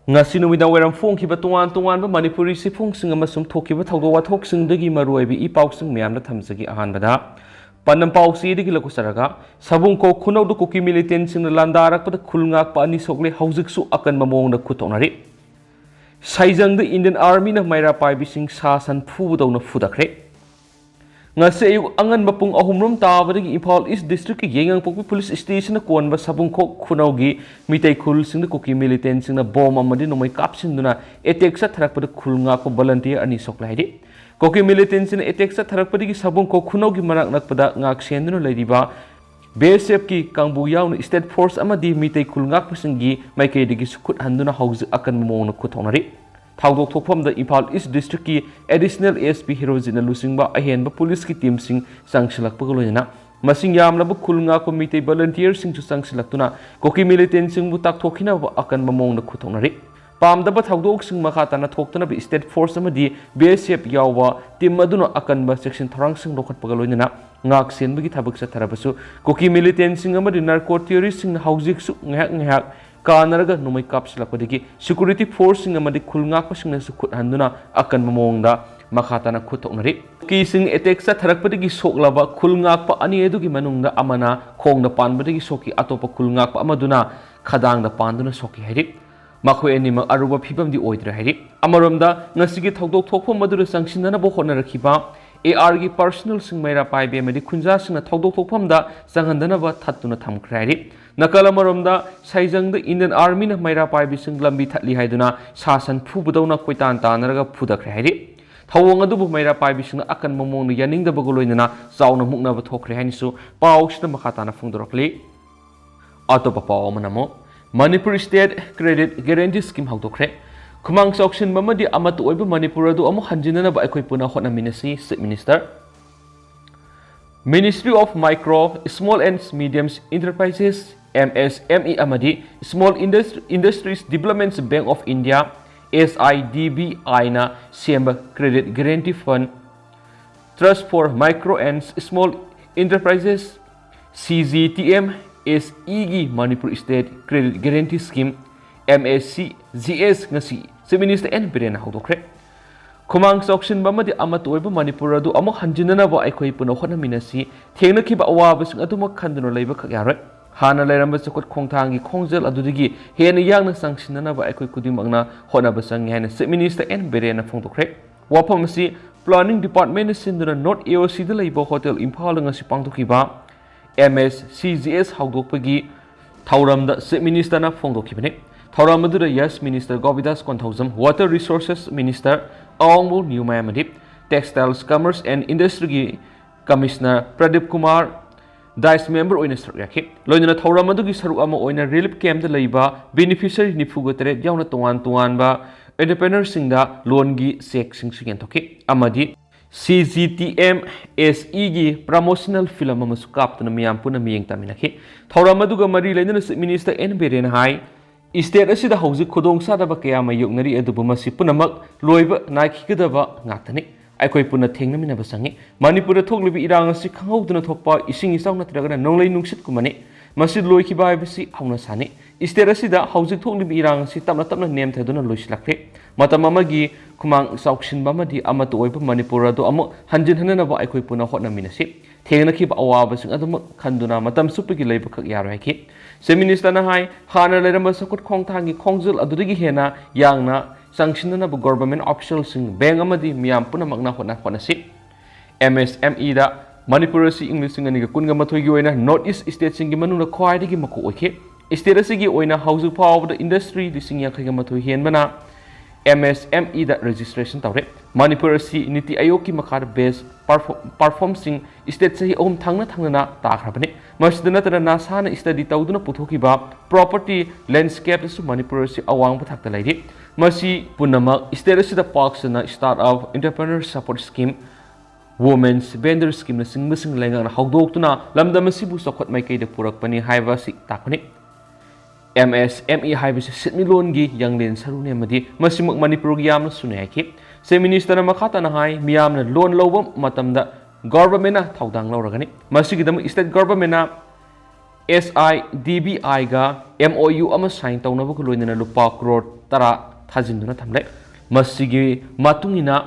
ngasi numida weram phongkhiba tongan tongan ba manipuri sifungsing amasum thokhiba thawdo wathoksing dagi maruibi ipausing myamna thamjagi ahanbada panam pausi digi lakusaraga sabungko khunawdu kuki militant sing landarakpada khulngakpa ani sokle haujiksu akanba mawongda khutoknari saijang the Indian Army na meira paibi sing sasan phubudawna fudakre ngase ayuk angan mapung ahumrom tabadagi Imphal East District ki yengang pokpi police station na konba sabungko khunawgi mitai khul sing kuki militant sing na bom amadi nomai kapsin duna attack sa tharakpada khulngakpa volunteer ani sokle haidi koki militant sing attack sa tharakpadagi sabungko khunawgi manak nakpada ngak senduna ladiba BSF ki kangbu yaun state force amadi mitai khulngakpa singi maikai digi sukut handuna hauzi akan momona khuthonari thawdok thokpham da Imphal East District ki additional ASP Hirojina lusingba ahenba police ki team sing sangsilakpa goloina masing yamlaba khulngakpa mitai volunteer sing chu sangsilaktuna koki militant sing bu tak thokhina akan momona khuthonari pamdaba thawdok sing makhatana thoktana bi state force amadi BSF yawa team aduna akan ba section thorang sing lokhat pagaloina ngak senbagi thabak sa tharabasu koki militant sing amadi narco terrorist sing haujik su ngak kanaraga numai kapsilakpadagi security force sing amadi khulngakpa sing na sukut handuna akan mamongda makhatana khutoknari ki sing attack sa tharakpadagi soklaba khulngakpa ani edugi manungda amana khongda panbadagi soki atopa khulngakpa amaduna khadangda panduna soki hairi makhoi anima aruba phibam di oidra hairi amaromda ngasigi thawdok thokpha madura sangsinana bo honarakiba AR की personal सिंग मेरा पाइबे मेरी खुंजा सिंग थौदोक थोकफमदा संगंदना बा थत्तुना थमख्राइरि नकल अमरोमदा साइजंग the Indian army न मेरा पाइबे सिंग लंबी थतली हाइदुना सासन फुबदौना कोइतान तानरगा फुदख्राइरि थौवंग अदुबु मेरा पाइबे सिंग अकन ममोंग यानिंग द बगलोइना चाउना मुकना ब थोख्रे हाइनिसु पाउसना मखाताना फुंदरखली अतोपा पाउ मनमो Manipur state credit guarantee scheme हौदोख्रे Khumang Sokshin Mamadi Amatu Oiba Manipura do Amu Hanjinana by Equipuna Hona Ministry, State Minister. Ministry of Micro, Small and Medium Enterprises, MSME Amadi, Small Industries Development Bank of India, SIDBI na Siemba Credit Guarantee Fund, Trust for Micro and Small Enterprises, CGTM, SEG Manipur State Credit Guarantee Scheme, MSCGS ngasi se minister en birena hodokre khumang sokshin bamadi amatu oiba manipur adu amu hanjinana ba aikhoi puno khona minasi thengna khiba awa basing aduma khanduna leiba khagyaroi hana leiramba chakot khongthangi khongjel adudigi hena yangna sangsinana ba aikhoi kudimangna khona basang hena se minister en birena phongdokre wapam si planning department sinduna north AOC da leiba hotel Imphal ngasi pangdokhiba MSCGS hodokpagi thauramda se minister na phongdokhibane Thauramadu Yes Minister Govidas Konthausam, Water Resources Minister Awangbu Newmayamadi, Textiles, Commerce and Industry Commissioner Pradeep Kumar, Dice Member Oina Saryaki, Loina Thauramadu Sarukama Oina Relief Camp the Laiba, Beneficiary Nifugotere, Yauna Tuanba, Entrepreneur Singda, Longi Sek Sing Singentoki, Amadi, CGTM SEG Promotional Film Amasukap to Namiampuna Miyang Taminaki, Thauramadu Mari Lena Minister N. Beren High. State asida hauji khudong sadaba kaya ma yuknari adubu masi punamak loiba naikikadaba ngatani aikoi puna thengnamina basangi manipura thoklibi irang asi khanghauduna thokpa ising isang natragana nonglai nungsit kumani masi loikhiba bisi hauna sani state asida hauji thoklibi irang asi tamna tamna nem thaduna loislakre matam amagi khumang saukshin bamadi amatu oiba manipura do amu hanjin hanana ba aikoi puna hotnaminasi thengna khiba awaba sing adum khanduna matam supigi leiba khak yaro haki se minister na hai hana leramba sakut khongthangi khongjul adudigi hena yangna sanctionana bu government official sing bank amadi miyam punamagna hona si MSME da Manipur si English sing ani kunga mathoi gi oina North East state sing gi manuna khwai digi mako oike state si gi oina housing power the industry di sing yakha gi mathoi hen bana MSME da registration tawre Manipur si niti ayok ki makhar base perform sing state sahi om thangna na takhrabani masdana tana nasana study tawduna puthokiba property landscape su Manipur si awang pathakta laidi masi punama state si da parks na startup entrepreneur support scheme women's vendor scheme na sing lenga na hawdoktuna lamdam si bu sokot mai kai de purakpani haiba si takani MSME haibisi sitmilon gi yanglen sarune madi masimuk Manipur gi yamna sunayaki se minister na makhata na hai miyamna loan lobam matamda government na thaudang lawragani masigidam state government na SIDBI ga MOU ama sign taunaba ko loinana lupa crore tara thajinduna thamle masigi matungina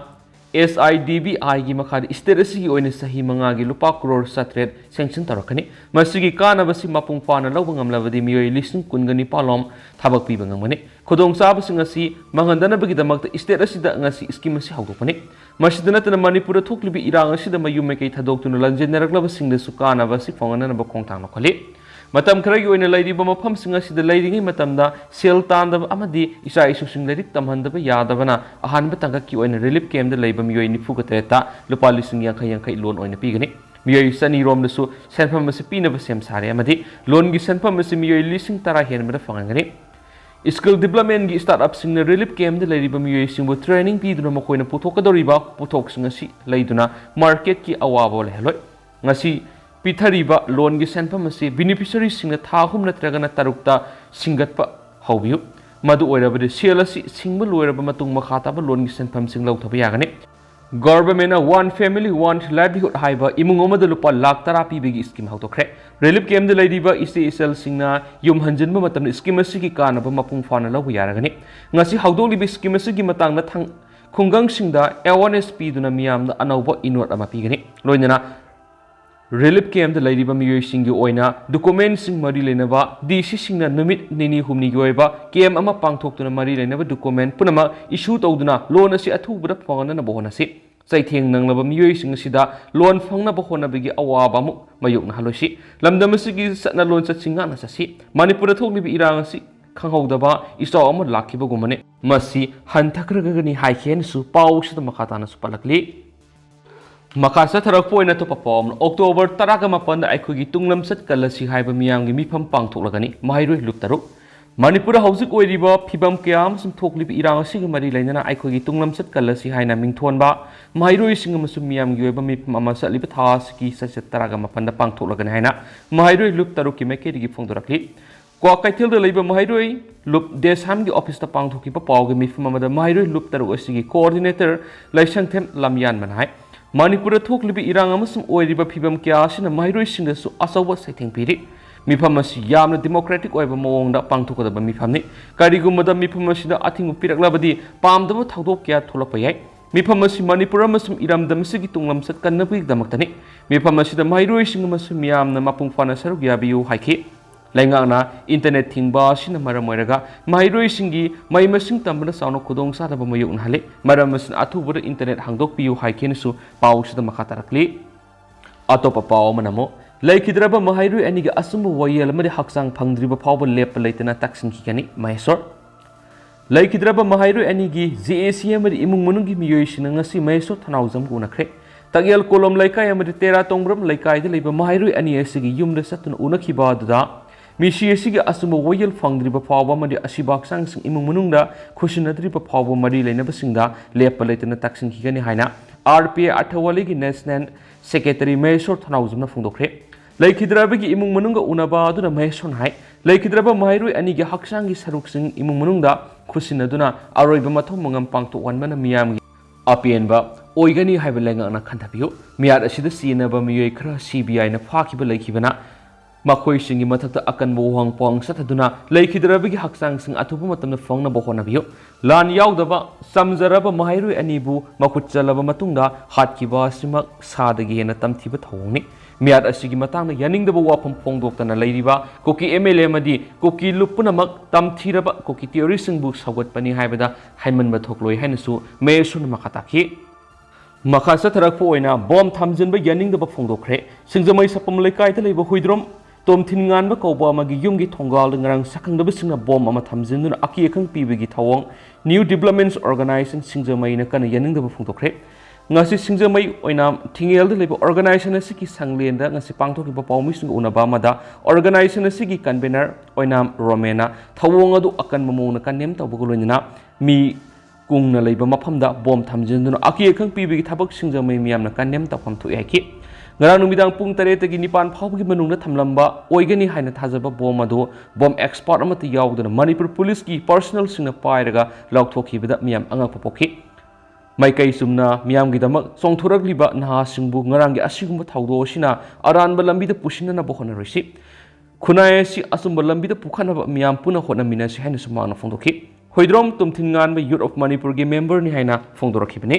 SIDBI gi makhadi state asigi oina sahi manga gi lupa crore satret sanction tarakani masigi kana basi mapung pana lawang amlawadi miyoi lising kungani palom thabak pi bangamani khodong sab singa si mangandana bagi damak state asida ngasi scheme si hawdopani masidana tana manipur thoklibi irang asida mayume kai thadok tuna lanjenarakla singde sukana basi phongana na bakong tang nokhali matam kharagi oina lairiba mafam singa sida lairingi matamda sel tandaba amadi isa isu sing lairik tamhandaba yadabana ahanba tanga ki oina relief camp da laiba miyoi nifu gateta lupa lising yang loan oina pigani miyoi sani rom dasu senfam basi pinaba sem sare amadi loan gi senfam basi miyoi lising tara henbada fangangani skill development gi startup sing relief camp da lairiba miyoi singbu training piduna makoina puthokadoriba puthok singa si laiduna market ki awabo lehloi ngasi Pitariba loan gi senfam asi beneficiary singna thahum natragana tarukta singatpa haubiu madu oirabade selasi singba loiraba matung makhata ba loan gi senfam sing lau thaba yagani government one family one livelihood haiba imung omada lupa lakh tara pibegi scheme hautokre relief camp de laidiba isl singna yum hanjinba matam scheme asi gi kanaba mapung fana lau yaragani ngasi haudolibi scheme asi gi matang na thang khungang singda awareness piduna miyamda anauba inward ama pigani loinana relief camp da lairiba miyoi singi oina document sing mari lenaba DC singna numit nini humni goiba camp ama pangthok tuna mari lenaba document punama issue tawduna loan asi athu bura phangana na bohona si chaitheng nanglaba miyoi sing sida loan phangna bohona bigi awaba mu mayuk na halosi lamdam sigi satna loan sa singa na sasi manipur thoklibi irang asi khanghaudaba iso ama lakhiba gumane masi hantakragani haikhen su pau sida makhatana su palakli Makasa tharak poina to papom October taraga mapanda aikhugi tunglam sat kalasi haiba miyamgi mifam pangthoklagani mahairoi luptaru Manipur hausik oiriba phibam kyam sum thoklibi irang asigi mari lainana aikhugi tunglam sat kalasi haina mingthonba mahairoi singam sum miyamgi oiba mifam ama satliba thasiki sat taraga mapanda pangthoklagani haina mahairoi luptaru ki mekedi gi phongdorakli Kwa kaithil da leiba mahairoi lup desam gi office ta pangthokiba pawgi mifam amada mahairoi luptaru asigi coordinator laisangthem lamyan manhai Manipur thoklibi irang amasum oiriba phibam kya asina mahairoi singda su asawa saitheng piri mifam asi yamna democratic oiba mawongda pangthokadaba mifamni karigumada mifam asida athingu piraklabadi pamdaba thaudok kya tholapa yai mifam asi manipur amasum iramdam sigi tunglam sat kannabi damaktani mifam asida mahairoi sing amasum yamna mapung fana saruk yabiu haiki Laingana internet thingba sina maram oiraga mahairoi singi mai masing tambana sauno khudong sa daba mayuk nahale maram masin athubura internet hangdok piu haikhen su pau sida makhatarakli atopa pau manamo laikhidraba mahairoi aniga asumbu wayel mari haksang phangdriba phawba lep leitana taksin khikani maisor laikhidraba mahairoi anigi GACM mari imung munungi miyoi sina ngasi maisor thanaujam gunakre tagyal kolom laikai amari tera tongbram laikai de leiba mahairoi ani asigi yumda satun unakhiba duda Misi asigi asumba wayel fangdriba phawba madi asibak sang sing imung munungda khushinadriba phawba mari leinaba singda lepa leitana taksin khigani haina RPA athawali gi national secretary Maisor thanaujumna phungdokre laikhidraba gi imung mununga unaba aduna Maison hai laikhidraba mahairoi ani gi haksang gi saruk sing imung munungda khushinaduna aroiba mathom mangam pangtok wanbana miyam gi apienba oigani haiba lenga na khantabiyo miyat asida sinaba miyoi khra CBI na phakiba laikhibana Makoi singi mathakta akanba wang pong sathaduna laikhidrabagi haksang sing athupa matamna phangna bohonabiyo lan yaudaba samjaraba mahairoi anibu makut chalaba matungda hatkiba simak sadagi hena tamthiba thawngni miyat asigi matangna yaningdaba wafam phongdoktana leiriba koki MLA madi koki lupunamak tamthiraba koki theory singbu sagatpani haibada haimanba thokloi hainasu mesun makataki Makasa tharakpo oina bom thamjinba yaningdaba phongdokre singjamai sapam laikai ta leiba huidrom Tom Tingan ba kauba magi yumgi thongal ngarang sakang da bising na bom ama thamjin aki ekang pibigi thawong new developments organization singjamai na kana yaning da phungtokre ngasi singjamai oina thingel da leba organization asiki sanglen da ngasi pangthoki ba pawmi sing unaba mada organization asiki convener oina romena thawong adu akan mamu na kanem tawbugulona mi kungna leba mafamda bom thamjin aki ekang pibigi thabak singjamai miyam na kanem tawpham thu yaki Ngarang numidang pung taretagi nipan phawgi manungna thamlamba oigani haina thajaba bom adu bom expert amati yauduna Manipur police ki personal singna pairaga laukthokibada miyam angak popokhi maikai sumna miyam gidamak songthuragliba naha singbu ngarang gi asigumba thawdo sina aranba lambida pusina na bohona risi खुनाई से असुंब लंबी पुखानब मियाम पुनः होटनमिनसि हाइना सुमांगना फोंदोखि होइद्रोम तुमथिनगानबा youth of Manipur की member नि हाइना फोंदोरखिबनि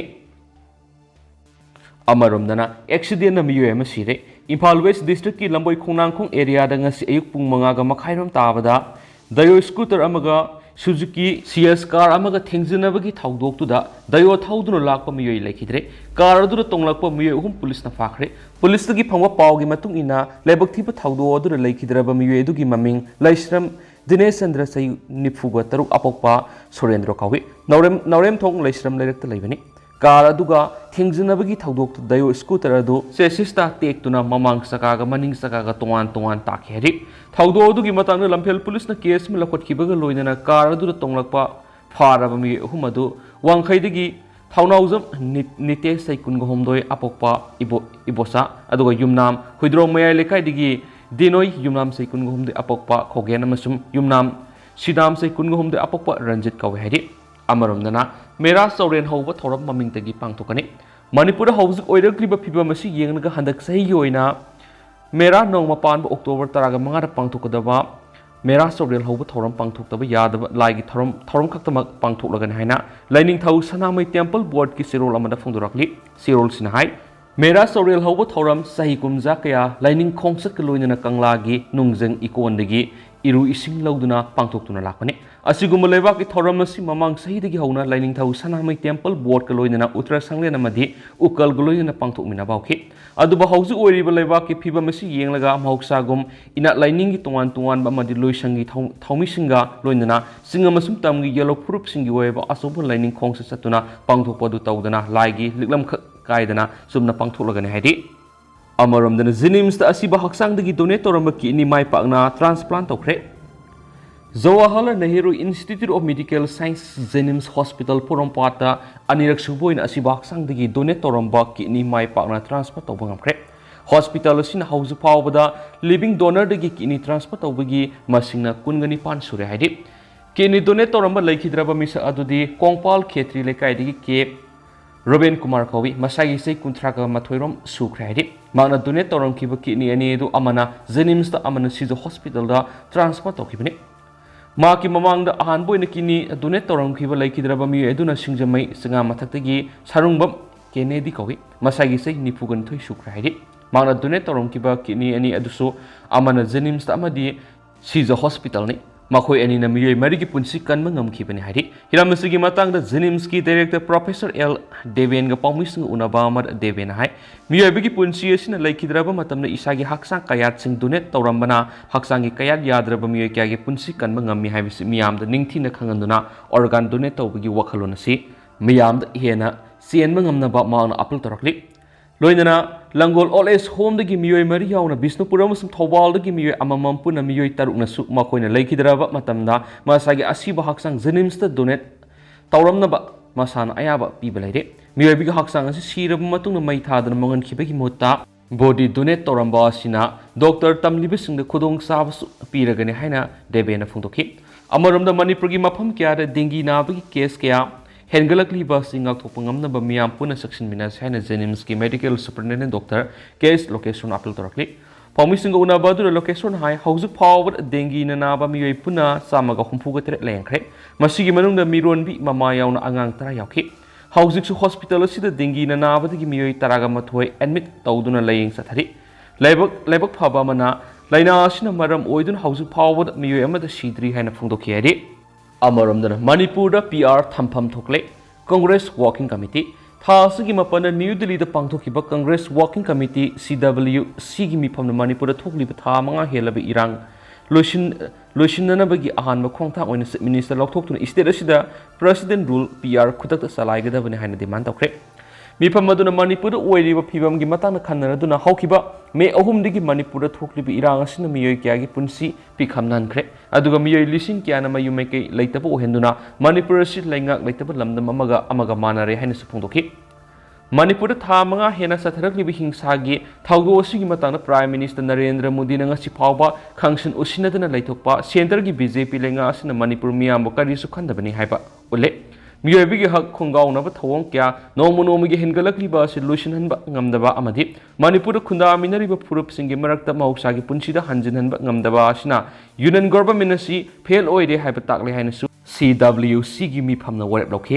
अमरोमदना accident मियोय अमा सिरे Imphal waste district की लंबोई खुंगनांगखोंग area दा ngasi ayuk pung 5 ga makhairom tabada dayo scooter amaga Suzuki CS car amaga thengzinabagi thaudok tu da dayo thauduna lakpa miyoi lekhidre car adu tonglakpa miyoi hum police na fakhre police gi phangwa paw gi matung ina lebak thiba thaudo adu lekhidraba miyoi adu gi maming laisram Dinesh Chandra sai nifuga taruk apokpa Surendra kawi naurem thong laisram lerekta leibani car aduga thengzinabagi thaudok tu dayo scooter adu sesista tek tuna mamang sakaga maning sakaga tongan takheri thaudo adu gi matang lamphel police na case mi lakhot khibaga loinana car adu tonglakpa faraba mi humadu wangkhaidagi thaunauzam nite sai kun homdoi apokpa ibosa aduga yumnam huidro mayai lekai digi dinoi yumnam sai kun homdoi apokpa khogen amasum yumnam sidam sai kun homdoi apokpa ranjit kawe hedi अमरमदना मेरा सौरेन हौब थौरम ममिंगतगी पांगथोकनी मणिपुर हौजिक ओइरक्लिबा फिबम असि येंगनगा हंदक सही ओइना मेरा Nongma पानब October 15 दा पांगथोकदबा मेरा सौरेन हौब थौरम पांगथोकदबा Yadav लाइगी थौरम खक्तमक पांगथोकलगन हाइना lining थाउ सनामै temple board की सिरोल अमदा फोंदोरक्ली सिरोल सिना high मेरा सौरेल हौब थौरम सही कुमजा कया लाइनिंग खोंगसक लोइनना कंगलागी नुंगजंग इकोनदगी इरु इसिंग लौदुना पांगथोकतुना लाखनी असिगुम लेबाक की थौरम असि ममांग सहीदगी हौना लाइनिंग थाउ सनामै टेम्पल बोर्ड का लोइनना उत्तर संगलेन अमदी उकल गलोइनना पांगथोकमिना बाउखि अदुबा हौजु ओइरिबा लेबाक की फिबम असि येंगलगा महौसागुम इना लाइनिंग की तोंगान अमदी लोइसंगी थौमिसिंगा लोइनना सिंगमसुम तमगी येलो प्रूफ सिंगी ओइबा असोब लाइनिंग खोंगस सतुना पांगथोकपदु तौदना लाइगी लिग्लम कायदना सुमना पांगथोकलगने हाइदि अमरमदना जिनिम्स असिबा हक्सांगदगी डोनेट तौरम किडनी माइ पाकना ट्रांसप्लांट तौखरे Jawaharlal Nehru institute of medical science JNIMS hospital पोरमपाटा अनिरक सुबोइन असिबा हक्सांगदगी डोनेट तौरम किडनी माइ पाकना ट्रांसफर तौबा ngamkhre हॉस्पिटल असिना हौजु फावबदा लिविंग डोनर दगी किडनी ट्रांसफर तौबगी मसिंगना कुनगनि पान सुरे हाइदि किडनी डोनेट तौरम लेखिद्रबा मिसा अदुदी कोंगपाल खेत्री लेकाइदगी के Robin Kumar Kawi, Masagi say Kuntraka Matoirom Sukradi, Magna Dunet or Kiba Kidney and Edu Amana, Zenims the Amana Caesar Hospital, the transport of Kibini. Marki Mamang the Ahanbo in the Kidney, Dunet or Kiba Lake Drabami, Eduna Singamay, Sangamatatagi, Sarumbam, Kennedy Kawi, Masagi say Nipugan to Sukradi, Magna Dunet or Kiba Kidney and Eduso, Amana Zenims the Amadi, Caesar Hospital. Makoi ani na miyoy marigi punsi kanma ngamkhibani hari hiramsigi matangda Zenimski director Professor L Deven ga pawmising unaba mar Deven hai miyoy bigi punsi asina laikhidraba matamna isagi haksang kayat sing dunet tawrambana haksangi kayat yadraba miyoy kyagi punsi kanma ngammi haibisi miyamda ningthina khanganduna organ dunet tawbigi wakhalona si miyamda hena sienma ngamnaba maana apil torakli loinana Langol Oles home the Gimio Maria on a Bisnupuram Tobal the Gimio Amamam Puna Mio Taruna Suk Makoina Lakidrava Matamda Masagi Asiba Haksang Zenimsta Donet Tauramnaba Masan Ayaba Pibalade Mio Big Haksang as a serum Matuna Maita than Mongan Kibeki Mota Body Donet Toramba Sina Dr. Tamlibis the Kudong Savas Piragani Haina Debena Fundoki Amaram the Money Progima Pumkia the Dingi Nabi Case Kia Hengalakli basing out Pungam the Bamiam Puna section Minas Hana Zenimski medical superintendent doctor case location apple torkli. Promising una badu location high house power dengi nanaba mi puna samaga humpuga lankre. Masigi manung the miron bi mamaya on angang tarayaki. Housing to hospital si the dengi nanaba the gimi taragamatoi admit tauduna laying satari. Labok pabamana Laina Sina Maram Oidun house power mi ama the shidri hana fundokiadi. Amaramdana Manipur PR Thampam Thokle Congress Walking Committee Thasigi Mapana New Delhi the Pangtokiba Congress Walking Committee CW Sigimi from the Manipur Thokli Thamanga Helabi Irang Lushinanabagi Ahan Makongta when Minister Loktok to Istada President Rule PR Kutak Salaiga behind the demand of credit. Mipamaduna Manipur Oili Pibam Gimatana Kanaduna Hokiba may Ohumdigi Manipur Thokli Irang Mio Kiagi Punsi Pikam Nankre Aduga Mio Lishin Kianama you make a later Henduna Manipur shit laying out later Lam the Mamaga Amagamana Rehanis Pundoki Manipur Tamanga Hena Sataraki Bihing Sagi Taugo Sigimatana Prime Minister Narendra Modi Nangasipawa Kangshan Ushinatana Laitopa Centergi BJP Lengas in the Manipur Miamokari Sukandabani Hyper Ule मियोइबगी हक खुंगाउनब थवोंग क्या नोंमु नोंमुगी हेनगलक्लिबा असि लुइसिनहनबा ngamdaba amadi Manipur khunda minariba purupsingi marakta mausagi punchida hanjinhanba ngamdaba asina Union government asi fail oide haiba takle hainasu CWC gi mi phamna warep lokhe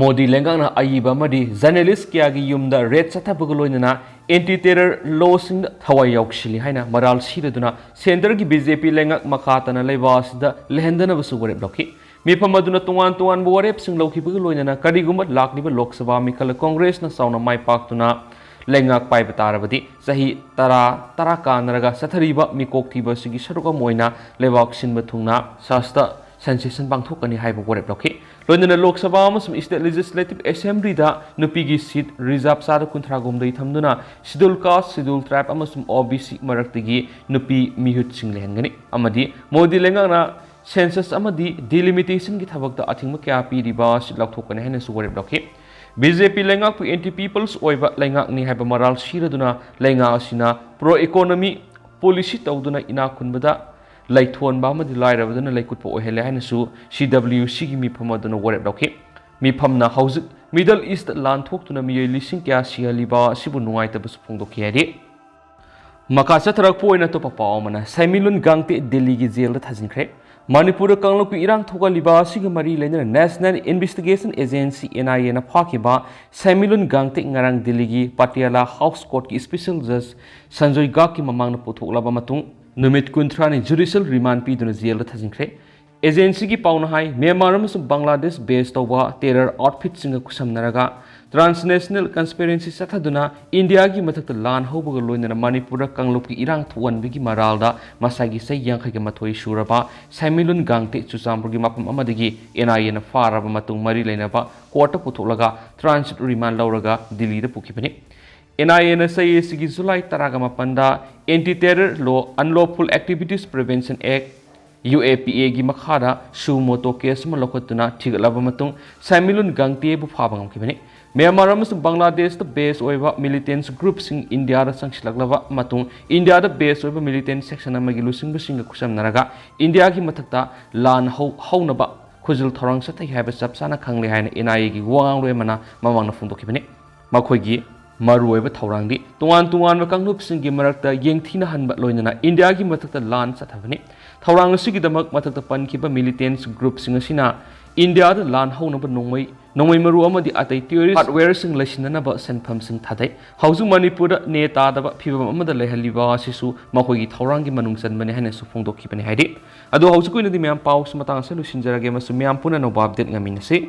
Modi lengangna ayiba madi journalist kya gi yumda red sathabuga loinana anti terror law sing thawai yaukshili haina maral siraduna center gi BJP lengak makhatana leiba asida lehendana basu warep lokhe Mifam aduna tungan warep sing lokhibuga loinana karigumba lakliba Lok Sabha mikal Congress na sauna mai paktuna lengak pai batarabadi sahi tara kanaraga sathariba mikok thiba sigi saruka moina lewak sinba thungna sasta sensation bangthokani haiba warep lokhi loinana Lok Sabha amasum State Legislative Assembly da nupigi seat reserve sada kunthra gomdai thamduna schedule caste schedule tribe amasum OBC maraktigi nupi mihut sing lehengani amadi Modi lengana census amadi delimitation ki thabakta athingma kya piriba silaukthokani haina su warep lokhi BJP lengak pu anti peoples oiba lengak ni haiba maral siraduna lenga asina pro economy policy tawduna ina khunbada laithon ba amadi lairabaduna laikutpa ohele haina su CWC gi mi phamaduna warep lokhi mi phamna hauzik Middle East lan thoktuna miyoi lising kya sialiba sibu nuaita basu phongdokhi hari Makasa tharak po ina to papaw mana Saimilun gangte Delhi gi jail da thajinkhre Manipur Kangloku Irang Thoga Liba Sigamari Lena National Investigation Agency NIA na Pakiba Saimilun Gangte Ngarang Deligi Patiala House Court ki Special Judge Sanjoy Gaki Mamang na Puthok Laba Matung Numit Kuntrani Judicial Remand Pi Duna Jail Thajinkhre Agency ki pauna hai Myanmar amasung Bangladesh based over terror outfit singa kusam naraga transnational conspiracy sathaduna India gi mathakta lan hobuga loinana Manipur Kanglup ki Irang thuan bigi maralda masagi sai yankhai ga mathoi suraba Saimilun Gangte Chusampur gi mapam amadigi NIA na faraba matung mari leinaba court putholaga transit remand lauraga Delhi da pukhibani NIA na sai sigi July taraga mapanda anti terror law unlawful activities prevention act UAPA gi makhada sumoto case ma lokotuna thigalaba matung Saimilun Gangte bu phabangam khibani Myanmar amasung Bangladesh the base oiba militant groups in India da sangsilaglaba matung India da base oiba militant section amagi lusing busing kusam naraga India gi mathakta lan haunaba khujul thorang sathai haiba sapsana khangle haina NIA gi wangang loi mana mamang na phungdokhibani makhoi gi maru oiba thorangdi tungan ba kanglup sing gi marakta yengthina hanba loinana India gi mathakta lan sathabani thorang asigi damak mathakta pankhiba militant group sing asina India da lan haunaba nongmai maru amadi atai theories hardware sing lasinana ba senpham sing thadai hauju Manipur da neta da ba phibam amada lehaliba sisu makhoi gi thorang gi manung chanbani haina su phongdokhibani haidi adu hauju koina di myam paus matang sa lusinjarage masu myam puna no update ngamin se